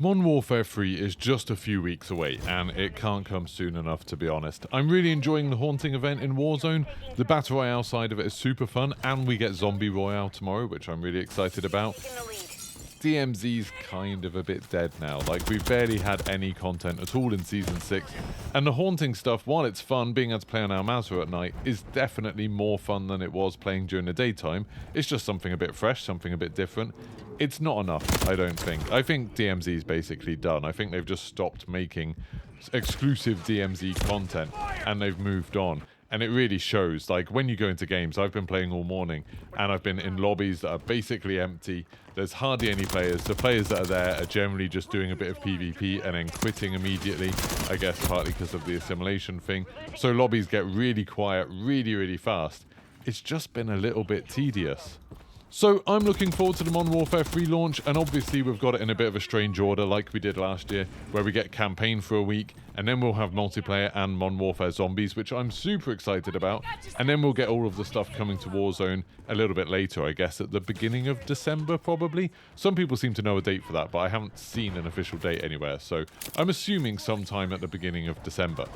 Modern Warfare 3 is just a few weeks away, and it can't come soon enough, to be honest. I'm really enjoying the Haunting event in Warzone. The Battle Royale side of it is super fun, and we get Zombie Royale tomorrow, which I'm really excited about. DMZ's kind of a bit dead now. Like, we've barely had any content at all in Season 6, and the Haunting stuff, while it's fun, being able to play on Al Mazrah at night, is definitely more fun than it was playing during the daytime. It's just something a bit fresh, something a bit different. It's not enough, I don't think. I think DMZ's basically done. I think they've just stopped making exclusive DMZ content, and they've moved on. And it really shows. Like, when you go into games, I've been playing all morning, and I've been in lobbies that are basically empty. There's hardly any players. The players that are there are generally just doing a bit of PvP and then quitting immediately, I guess partly because of the assimilation thing. So lobbies get really quiet really, really fast. It's just been a little bit tedious. So I'm looking forward to the Modern Warfare 3 launch, and obviously we've got it in a bit of a strange order like we did last year, where we get campaign for a week, and then we'll have multiplayer and Modern Warfare Zombies, which I'm super excited about, and then we'll get all of the stuff coming to Warzone a little bit later, I guess at the beginning of December probably. Some people seem to know a date for that, but I haven't seen an official date anywhere, so I'm assuming sometime at the beginning of December.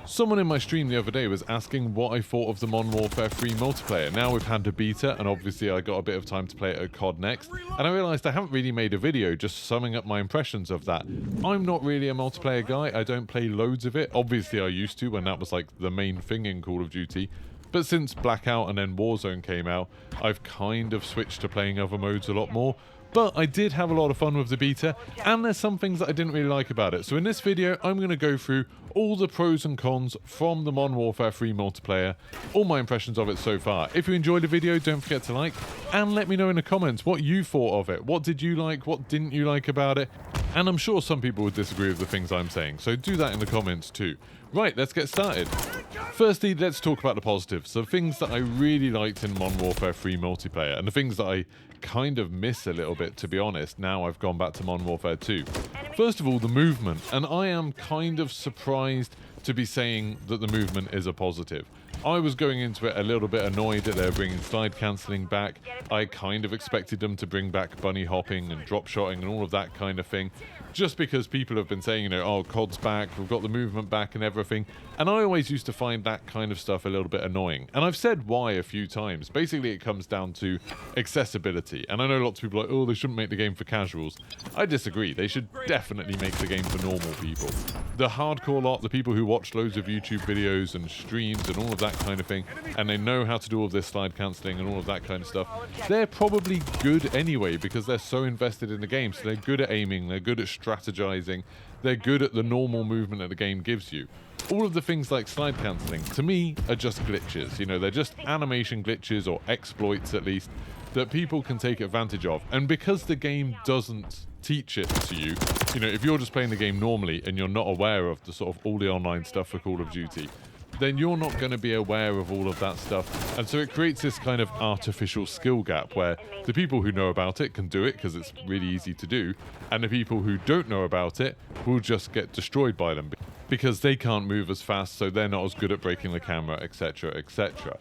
Someone in my stream the other day was asking what I thought of the Modern Warfare 3 multiplayer. Now we've had the beta, and obviously I got a bit of time to play it at COD NEXT, and I realised I haven't really made a video just summing up my impressions of that. I'm not really a multiplayer guy. I don't play loads of it. Obviously I used to when that was like the main thing in Call of Duty, but since Blackout and then Warzone came out, I've kind of switched to playing other modes a lot more. But I did have a lot of fun with the beta, and there's some things that I didn't really like about it. So in this video, I'm going to go through all the pros and cons from the Modern Warfare 3 multiplayer, all my impressions of it so far. If you enjoyed the video, don't forget to like, and let me know in the comments what you thought of it. What did you like? What didn't you like about it? And I'm sure some people would disagree with the things I'm saying, so do that in the comments too. Right, let's get started. Firstly, let's talk about the positives, the things that I really liked in Modern Warfare 3 multiplayer, and the things that I kind of miss a little bit, to be honest, now I've gone back to Modern Warfare 2. First of all, the movement, and I am kind of surprised to be saying that the movement is a positive. I was going into it a little bit annoyed that they're bringing slide cancelling back. I kind of expected them to bring back bunny hopping and drop shotting and all of that kind of thing, just because people have been saying, you know, oh, COD's back, we've got the movement back and everything, and I always used to find that kind of stuff a little bit annoying. And I've said why a few times. Basically, it comes down to accessibility, and I know lots of people are like, oh, they shouldn't make the game for casuals. I disagree. They should definitely make the game for normal people. The hardcore lot, the people who watch loads of YouTube videos and streams and all of that kind of thing, and they know how to do all of this slide cancelling and all of that kind of stuff, they're probably good anyway because they're so invested in the game. So they're good at aiming, they're good at strategizing, they're good at the normal movement that the game gives you. All of the things like slide cancelling, to me, are just glitches. You know, they're just animation glitches, or exploits at least, that people can take advantage of. And because the game doesn't teach it to you, you know, if you're just playing the game normally and you're not aware of the sort of all the online stuff for Call of Duty, then you're not going to be aware of all of that stuff. And so it creates this kind of artificial skill gap where the people who know about it can do it because it's really easy to do, and the people who don't know about it will just get destroyed by them because they can't move as fast, so they're not as good at breaking the camera, etc, etc.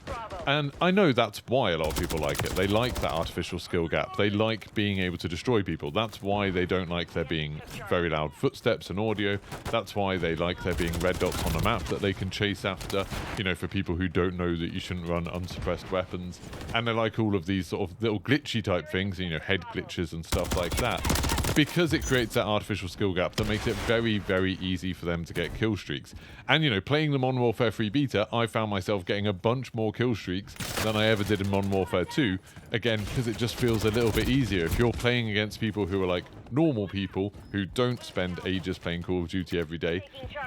And I know that's why a lot of people like it. They like that artificial skill gap. They like being able to destroy people. That's why they don't like there being very loud footsteps and audio. That's why they like there being red dots on the map that they can chase after, you know, for people who don't know that you shouldn't run unsuppressed weapons. And they like all of these sort of little glitchy type things, you know, head glitches and stuff like that, because it creates that artificial skill gap that makes it very, very easy for them to get kill streaks. And, you know, playing the Modern Warfare 3 beta, I found myself getting a bunch more kill streaks than I ever did in Modern Warfare 2, again, because it just feels a little bit easier. If you're playing against people who are like normal people who don't spend ages playing Call of Duty every day,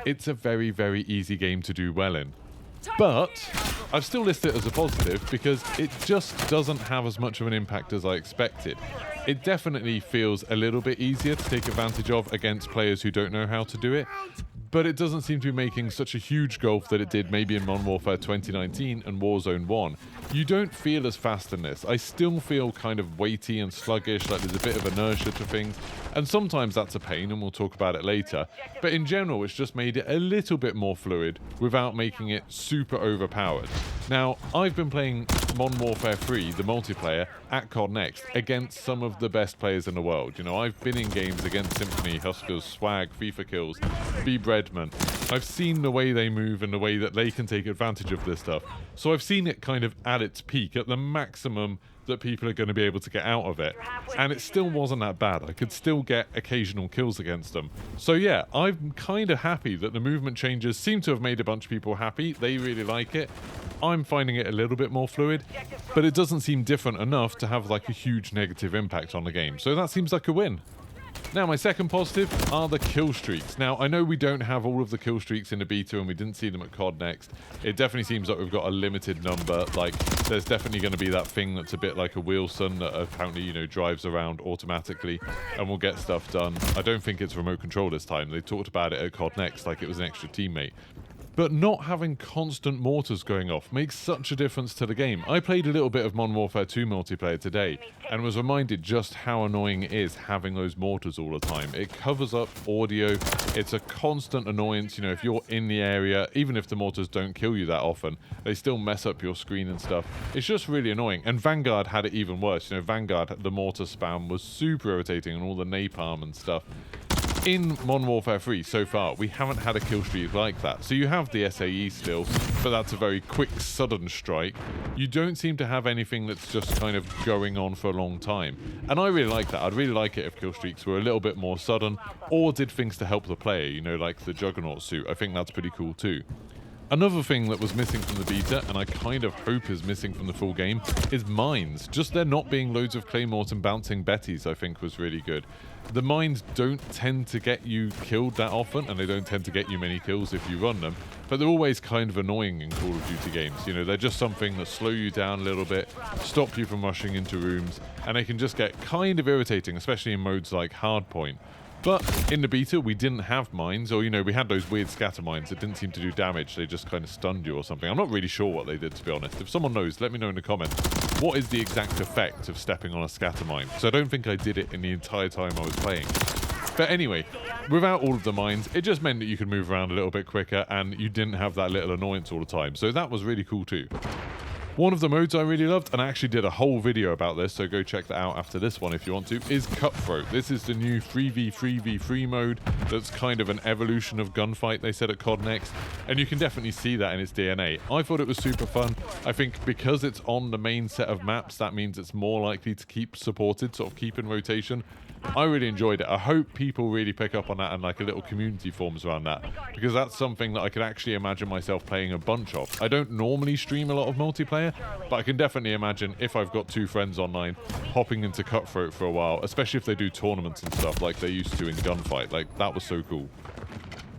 it's a very, very easy game to do well in. But I've still listed it as a positive because it just doesn't have as much of an impact as I expected. It definitely feels a little bit easier to take advantage of against players who don't know how to do it, but it doesn't seem to be making such a huge gulf that it did maybe in Modern Warfare 2019 and Warzone 1. You don't feel as fast in this. I still feel kind of weighty and sluggish, like there's a bit of inertia to things, and sometimes that's a pain, and we'll talk about it later, but in general it's just made it a little bit more fluid without making it super overpowered. Now, I've been playing Modern Warfare 3, the multiplayer, at COD NEXT against some of the best players in the world. You know, I've been in games against Symphony, Huskers, Swag, FIFA Kills, B. Breadman. I've seen the way they move and the way that they can take advantage of this stuff. So I've seen it kind of at its peak, at the maximum that people are going to be able to get out of it. And it still wasn't that bad. I could still get occasional kills against them. So yeah, I'm kind of happy that the movement changes seem to have made a bunch of people happy. They really like it. I'm finding it a little bit more fluid, but it doesn't seem different enough to have like a huge negative impact on the game. So that seems like a win. Now, my second positive are the kill streaks. Now, I know we don't have all of the kill streaks in the beta and we didn't see them at COD NEXT. It definitely seems like we've got a limited number. Like, there's definitely going to be that thing that's a bit like a Wheelson that apparently, you know, drives around automatically and will get stuff done. I don't think it's remote control this time. They talked about it at COD NEXT like it was an extra teammate. But not having constant mortars going off makes such a difference to the game. I played a little bit of Modern Warfare 2 multiplayer today and was reminded just how annoying it is having those mortars all the time. It covers up audio. It's a constant annoyance. You know, if you're in the area, even if the mortars don't kill you that often, they still mess up your screen and stuff. It's just really annoying. And Vanguard had it even worse. You know, Vanguard, the mortar spam was super irritating and all the napalm and stuff. In Modern Warfare 3 so far, we haven't had a kill streak like that. So you have the SAE still, but that's a very quick, sudden strike. You don't seem to have anything that's just kind of going on for a long time. And I really like that. I'd really like it if kill streaks were a little bit more sudden, or did things to help the player, you know, like the Juggernaut suit. I think that's pretty cool too. Another thing that was missing from the beta, and I kind of hope is missing from the full game, is mines. Just there not being loads of claymores and bouncing Bettys, I think was really good. The mines don't tend to get you killed that often, and they don't tend to get you many kills if you run them, but they're always kind of annoying in Call of Duty games. You know, they're just something that slow you down a little bit, stop you from rushing into rooms, and they can just get kind of irritating, especially in modes like Hardpoint. But in the beta, we didn't have mines, or, you know, we had those weird scatter mines that didn't seem to do damage. They just kind of stunned you or something. I'm not really sure what they did, to be honest. If someone knows, let me know in the comments. What is the exact effect of stepping on a scatter mine? So I don't think I did it in the entire time I was playing. But anyway, without all of the mines, it just meant that you could move around a little bit quicker and you didn't have that little annoyance all the time. So that was really cool too. One of the modes I really loved, and I actually did a whole video about this, so go check that out after this one if you want to, is Cutthroat. This is the new 3v3v3 mode that's kind of an evolution of Gunfight, they said at COD NEXT, and you can definitely see that in its DNA. I thought it was super fun. I think because it's on the main set of maps, that means it's more likely to keep supported, sort of keep in rotation. I really enjoyed it. I hope people really pick up on that and like a little community forms around that, because that's something that I could actually imagine myself playing a bunch of. I don't normally stream a lot of multiplayer, but I can definitely imagine if I've got 2 friends online hopping into Cutthroat for a while, especially if they do tournaments and stuff like they used to in Gunfight. Like, that was so cool.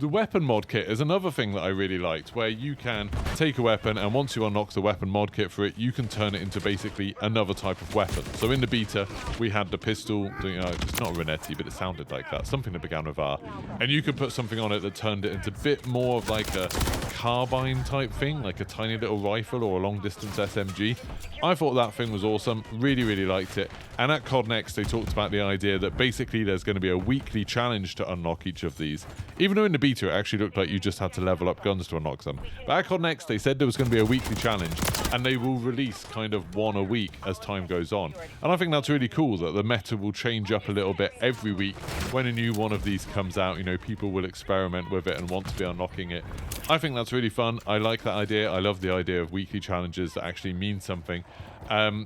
The weapon mod kit is another thing that I really liked, where you can take a weapon and once you unlock the weapon mod kit for it, you can turn it into basically another type of weapon. So in the beta, we had the pistol, you know, it's not a Renetti, but it sounded like that, something that began with R. And you could put something on it that turned it into a bit more of like a carbine type thing, like a tiny little rifle or a long distance SMG. I thought that thing was awesome, really, really liked it. And at COD NEXT, they talked about the idea that basically there's going to be a weekly challenge to unlock each of these. Even though in the beta, it actually looked like you just had to level up guns to unlock them. But at COD NEXT, they said there was going to be a weekly challenge, and they will release kind of one a week as time goes on. And I think that's really cool that the meta will change up a little bit every week. When a new one of these comes out, you know, people will experiment with it and want to be unlocking it. I think that's really fun. I like that idea. I love the idea of weekly challenges that actually mean something.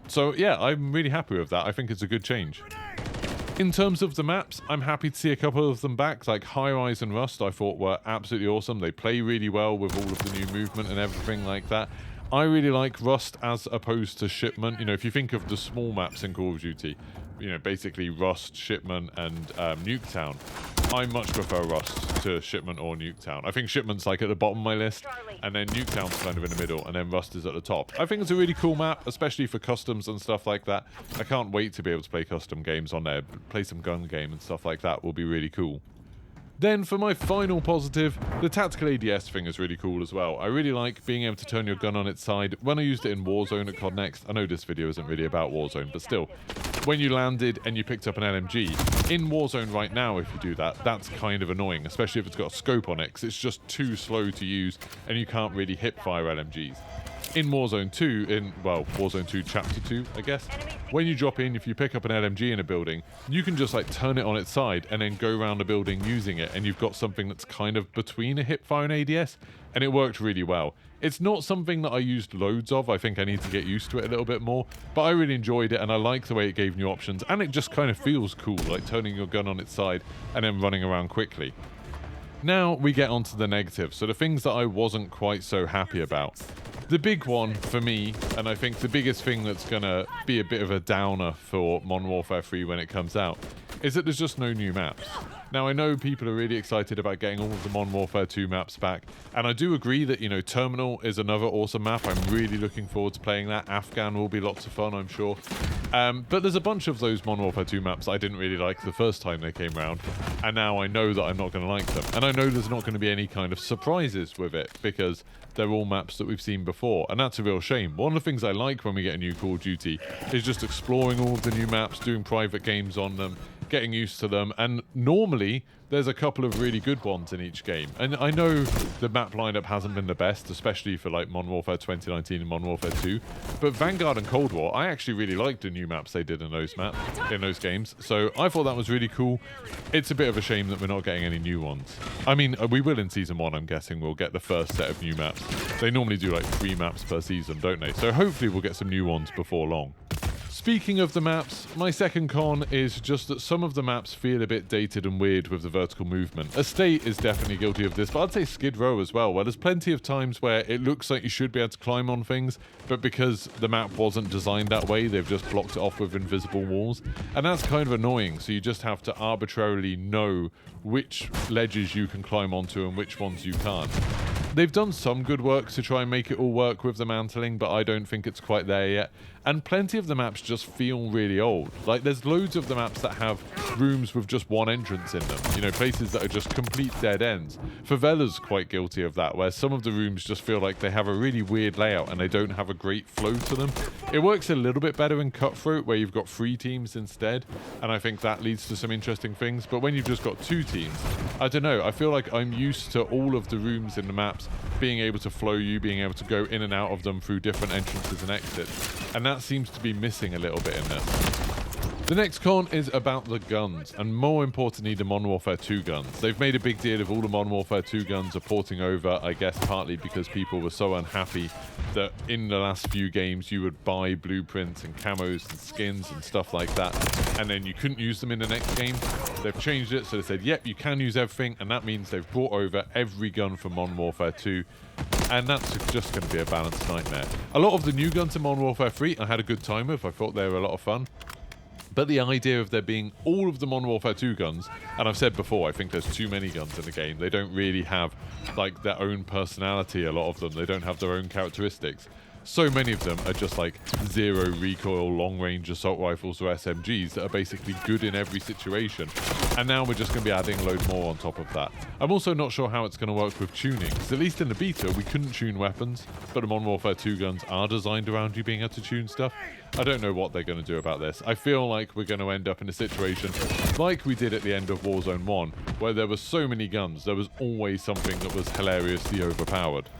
So yeah, I'm really happy with that. I think it's a good change. In terms of the maps, I'm happy to see a couple of them back, like High Rise and Rust I thought were absolutely awesome. They play really well with all of the new movement and everything like that. I really like Rust as opposed to Shipment. You know, if you think of the small maps in Call of Duty, you know, basically Rust, Shipment, and Nuketown. I much prefer Rust to Shipment or Nuketown. I think Shipment's like at the bottom of my list, and then Nuketown's kind of in the middle, and then Rust is at the top. I think it's a really cool map, especially for customs and stuff like that. I can't wait to be able to play custom games on there. Play some gun game and stuff like that will be really cool. Then for my final positive, the tactical ADS thing is really cool as well. I really like being able to turn your gun on its side. When I used it in Warzone at COD NEXT, I know this video isn't really about Warzone, but still, when you landed and you picked up an LMG, in Warzone right now, if you do that, that's kind of annoying, especially if it's got a scope on it, because it's just too slow to use and you can't really hip fire LMGs. in Warzone 2, Warzone 2 Chapter 2, I guess, when you drop in, if you pick up an LMG in a building, you can just like turn it on its side and then go around the building using it, and you've got something that's kind of between a hipfire and ADS, and it worked really well. It's not something that I used loads of. I think I need to get used to it a little bit more, but I really enjoyed it, and I like the way it gave new options, and it just kind of feels cool, like turning your gun on its side and then running around quickly. Now we get onto the negatives, so the things that I wasn't quite so happy about. The big one for me, and I think the biggest thing that's going to be a bit of a downer for Modern Warfare 3 when it comes out, is that there's just no new maps. Now, I know people are really excited about getting all of the Modern Warfare 2 maps back, and I do agree that, you know, Terminal is another awesome map. I'm really looking forward to playing that. Afghan will be lots of fun, I'm sure. But there's a bunch of those Modern Warfare 2 maps I didn't really like the first time they came around, and now I know that I'm not going to like them. And I know there's not going to be any kind of surprises with it, because they're all maps that we've seen before, and that's a real shame. One of the things I like when we get a new Call of Duty is just exploring all of the new maps, doing private games on them, getting used to them, and normally there's a couple of really good ones in each game. And I know the map lineup hasn't been the best, especially for like Modern Warfare 2019 and Modern Warfare 2, but Vanguard and Cold War, I actually really liked the new maps they did in those games, so I thought that was really cool. It's a bit of a shame that we're not getting any new ones. I mean, we will in Season 1, I'm guessing we'll get the first set of new maps. They normally do like 3 maps per season, don't they? So hopefully we'll get some new ones before long. Speaking of the maps, my second con is just that some of the maps feel a bit dated and weird with the vertical movement. Estate is definitely guilty of this, but I'd say Skid Row as well, where there's plenty of times where it looks like you should be able to climb on things, but because the map wasn't designed that way, they've just blocked it off with invisible walls. And that's kind of annoying, so you just have to arbitrarily know which ledges you can climb onto and which ones you can't. They've done some good work to try and make it all work with the Mantling, but I don't think it's quite there yet. And plenty of the maps just feel really old. Like, there's loads of the maps that have rooms with just one entrance in them. You know, places that are just complete dead ends. Favela's quite guilty of that, where some of the rooms just feel like they have a really weird layout and they don't have a great flow to them. It works a little bit better in Cutthroat, where you've got 3 teams instead, and I think that leads to some interesting things. But when you've just got 2 teams, I don't know, I feel like I'm used to all of the rooms in the maps being able to flow you, being able to go in and out of them through different entrances and exits. And that seems to be missing a little bit in this. The next con is about the guns, and more importantly, the Modern Warfare 2 guns. They've made a big deal of all the Modern Warfare 2 guns are porting over, I guess partly because people were so unhappy that in the last few games you would buy blueprints and camos and skins and stuff like that, and then you couldn't use them in the next game. They've changed it, so they said, yep, you can use everything, and that means they've brought over every gun from Modern Warfare 2, and that's just going to be a balanced nightmare. A lot of the new guns in Modern Warfare 3 I had a good time with. I thought they were a lot of fun. But the idea of there being all of the Modern Warfare 2 guns, and I've said before, I think there's too many guns in the game. They don't really have like their own personality, a lot of them. They don't have their own characteristics. So many of them are just like 0 recoil, long-range assault rifles or SMGs that are basically good in every situation. And now we're just going to be adding a load more on top of that. I'm also not sure how it's going to work with tuning, because at least in the beta we couldn't tune weapons, but the Modern Warfare 2 guns are designed around you being able to tune stuff. I don't know what they're going to do about this. I feel like we're going to end up in a situation like we did at the end of Warzone 1, where there were so many guns, there was always something that was hilariously overpowered.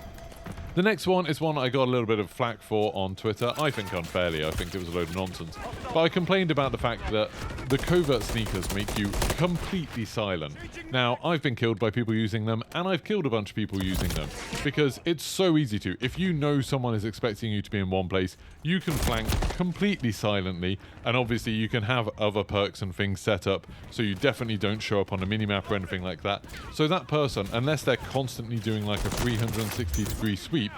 The next one is one I got a little bit of flack for on Twitter. I think unfairly. I think it was a load of nonsense. But I complained about the fact that the covert sneakers make you completely silent. Now, I've been killed by people using them, and I've killed a bunch of people using them, because it's so easy to. If you know someone is expecting you to be in one place, you can flank completely silently, and obviously you can have other perks and things set up, so you definitely don't show up on a minimap or anything like that. So that person, unless they're constantly doing like a 360-degree sweep,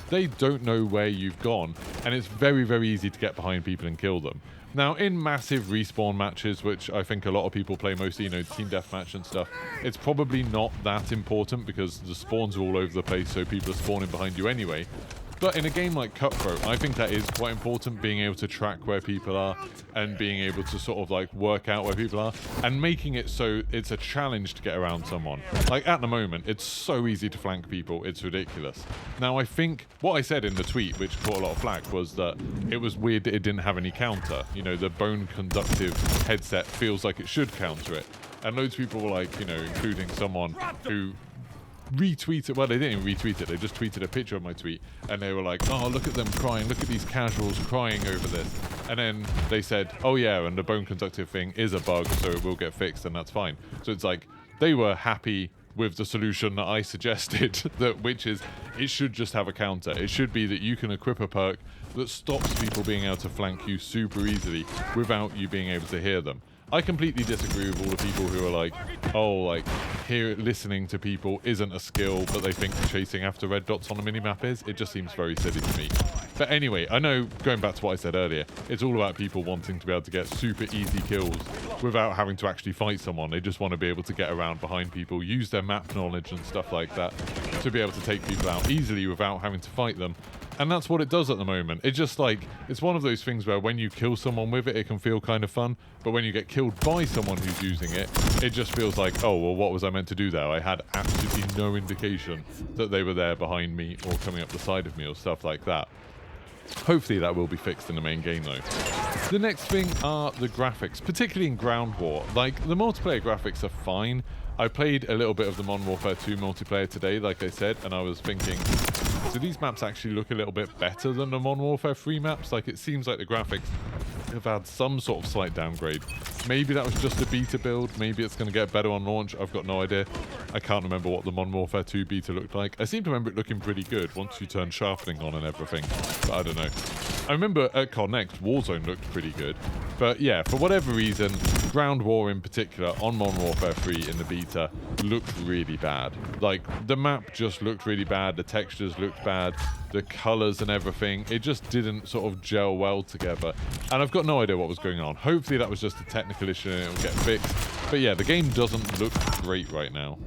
they don't know where you've gone, and it's very, very easy to get behind people and kill them. Now, in massive respawn matches, which I think a lot of people play mostly, you know, team deathmatch and stuff, it's probably not that important because the spawns are all over the place, so people are spawning behind you anyway. But in a game like Cutthroat, I think that is quite important, being able to track where people are and being able to sort of like work out where people are and making it so it's a challenge to get around someone. Like at the moment, it's so easy to flank people, it's ridiculous. Now I think what I said in the tweet, which caught a lot of flack, was that it was weird that it didn't have any counter. You know, the bone conductive headset feels like it should counter it. And loads of people were like, you know, including someone who retweeted, well, they didn't even retweet it, they just tweeted a picture of my tweet, and they were like, oh, look at them crying, look at these casuals crying over this. And then they said, oh yeah, and the bone conductive thing is a bug, so it will get fixed, and that's fine. So it's like, they were happy with the solution that I suggested, which is, it should just have a counter. It should be that you can equip a perk that stops people being able to flank you super easily without you being able to hear them. I completely disagree with all the people who are like, oh, like, listening to people isn't a skill, but they think chasing after red dots on a minimap is. It just seems very silly to me. But anyway, I know, going back to what I said earlier, it's all about people wanting to be able to get super easy kills without having to actually fight someone. They just want to be able to get around behind people, use their map knowledge and stuff like that to be able to take people out easily without having to fight them. And that's what it does at the moment. It's just like, it's one of those things where when you kill someone with it, it can feel kind of fun. But when you get killed by someone who's using it, it just feels like, oh, well, what was I meant to do there? I had absolutely no indication that they were there behind me or coming up the side of me or stuff like that. Hopefully that will be fixed in the main game though. The next thing are the graphics, particularly in Ground War. Like, the multiplayer graphics are fine. I played a little bit of the Modern Warfare 2 multiplayer today, like I said, and I was thinking, do these maps actually look a little bit better than the Modern Warfare 3 maps? Like, it seems like the graphics have had some sort of slight downgrade. Maybe that was just a beta build. Maybe it's going to get better on launch. I've got no idea. I can't remember what the Modern Warfare 2 beta looked like. I seem to remember it looking pretty good once you turn sharpening on and everything. But I don't know. I remember at COD NEXT, Warzone looked pretty good. But yeah, for whatever reason, Ground War in particular on Modern Warfare 3 in the beta looked really bad. Like, the map just looked really bad. The textures looked bad. The colors and everything. It just didn't sort of gel well together. And I've got no idea what was going on. Hopefully that was just a technical issue and it'll get fixed. But yeah, the game doesn't look great right now.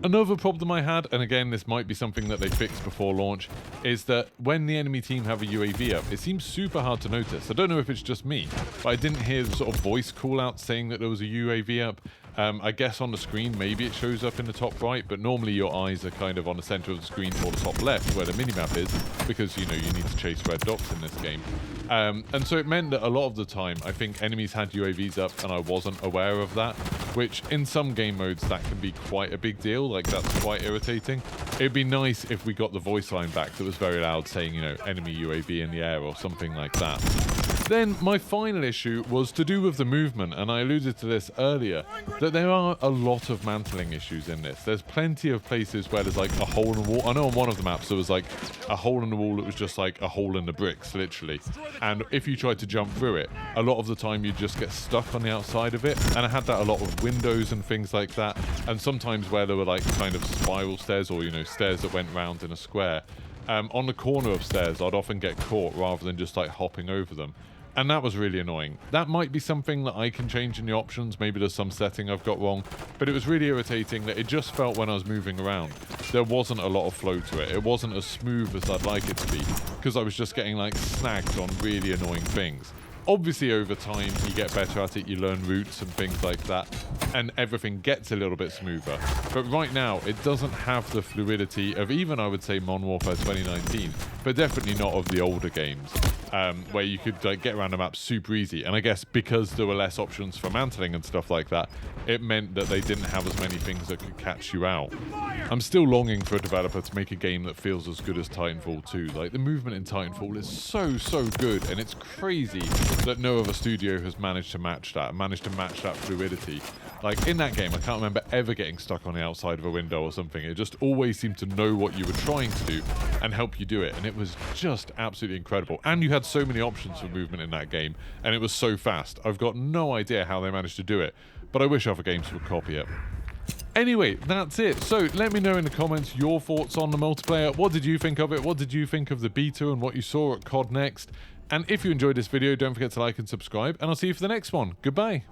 Another problem I had, and again this might be something that they fixed before launch, is that when the enemy team have a UAV up, it seems super hard to notice. I don't know if it's just me, but I didn't hear the sort of voice call out saying that there was a UAV up. I guess on the screen maybe it shows up in the top right, but normally your eyes are kind of on the center of the screen or the top left where the minimap is, because you know you need to chase red dots in this game. And so it meant that a lot of the time I think enemies had UAVs up and I wasn't aware of that, which in some game modes that can be quite a big deal. Like, that's quite irritating. It'd be nice if we got the voice line back that was very loud saying, you know, enemy UAV in the air or something like that. Then my final issue was to do with the movement, and I alluded to this earlier, that there are a lot of mantling issues in this. There's plenty of places where there's like a hole in the wall. I know on one of the maps there was like a hole in the wall that was just like a hole in the bricks, literally. And if you tried to jump through it, a lot of the time you just get stuck on the outside of it. And I had that a lot with windows and things like that. And sometimes where there were like kind of spiral stairs or, you know, stairs that went round in a square. On the corner of stairs, I'd often get caught rather than just like hopping over them. And that was really annoying. That might be something that I can change in the options. Maybe there's some setting I've got wrong. But it was really irritating that it just felt when I was moving around, there wasn't a lot of flow to it. It wasn't as smooth as I'd like it to be, because I was just getting like snagged on really annoying things. Obviously, over time, you get better at it, you learn routes and things like that, and everything gets a little bit smoother. But right now, it doesn't have the fluidity of even, I would say, Modern Warfare 2019, but definitely not of the older games, where you could like get around the map super easy. And I guess because there were less options for mantling and stuff like that, it meant that they didn't have as many things that could catch you out. I'm still longing for a developer to make a game that feels as good as Titanfall 2. Like, the movement in Titanfall is so good, and it's crazy that no other studio has managed to match that fluidity. Like, in that game, I can't remember ever getting stuck on the outside of a window or something. It just always seemed to know what you were trying to do and help you do it, and it was just absolutely incredible. And you had so many options for movement in that game, and it was so fast. I've got no idea how they managed to do it, but I wish other games would copy it. Anyway, that's it. So let me know in the comments your thoughts on the multiplayer. What did you think of it? What did you think of the beta and what you saw at COD NEXT? And if you enjoyed this video, don't forget to like and subscribe, and I'll see you for the next one. Goodbye.